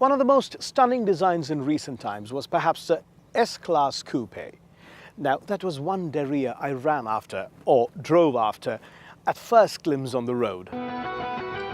One of the most stunning designs in recent times was perhaps the S-Class Coupe. Now, that was one derriere I ran after, or drove after, at first glimpse on the road.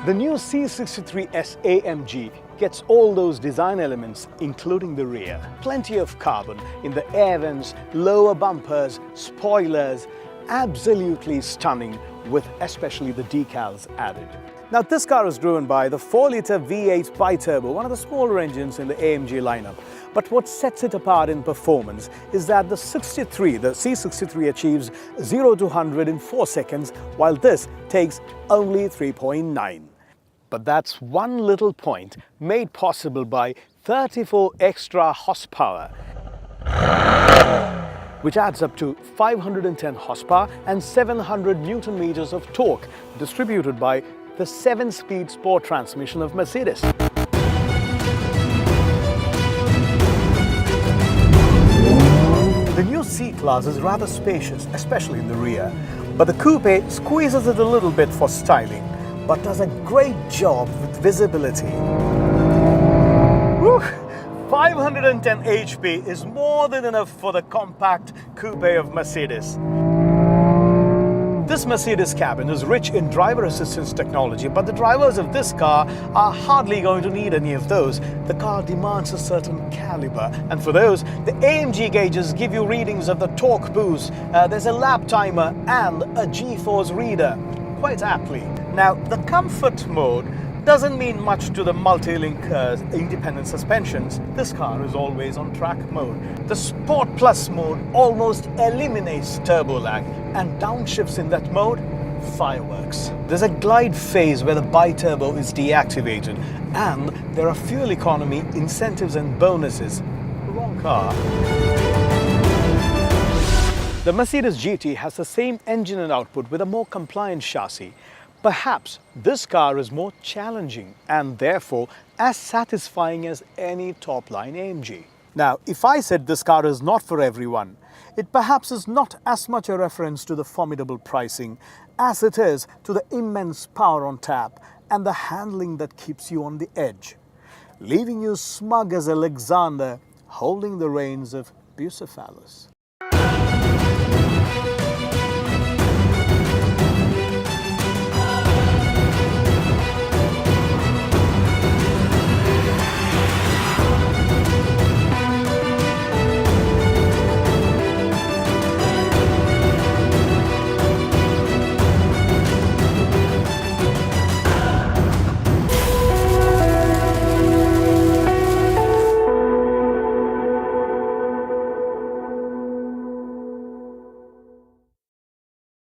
The new C63S AMG gets all those design elements, including the rear. Plenty of carbon in the air vents, lower bumpers, spoilers, absolutely stunning, with especially the decals added. Now, this car is driven by the 4-litre V8 bi-turbo, one of the smaller engines in the AMG lineup. But what sets it apart in performance is that the C63 achieves 0 to 100 in 4 seconds, while this takes only 3.9. But that's one little point made possible by 34 extra horsepower, which adds up to 510 horsepower and 700 Newton meters of torque, distributed by the 7-speed sport transmission of Mercedes. The new C-Class is rather spacious, especially in the rear, but the coupe squeezes it a little bit for styling, but does a great job with visibility. Whew. 510 HP is more than enough for the compact coupe of Mercedes. This Mercedes cabin is rich in driver assistance technology, but the drivers of this car are hardly going to need any of those. The car demands a certain caliber, and for those, the AMG gauges give you readings of the torque boost. There's a lap timer and a G-force reader, quite aptly. Now, the comfort mode doesn't mean much to the multi-link independent suspensions. This car is always on track mode. The Sport Plus mode almost eliminates turbo lag, and downshifts in that mode, fireworks. There's a glide phase where the bi-turbo is deactivated, and there are fuel economy incentives and bonuses. Wrong car. The Mercedes GT has the same engine and output with a more compliant chassis. Perhaps this car is more challenging and therefore as satisfying as any top-line AMG. Now, if I said this car is not for everyone, it perhaps is not as much a reference to the formidable pricing as it is to the immense power on tap and the handling that keeps you on the edge, leaving you smug as Alexander holding the reins of Bucephalus.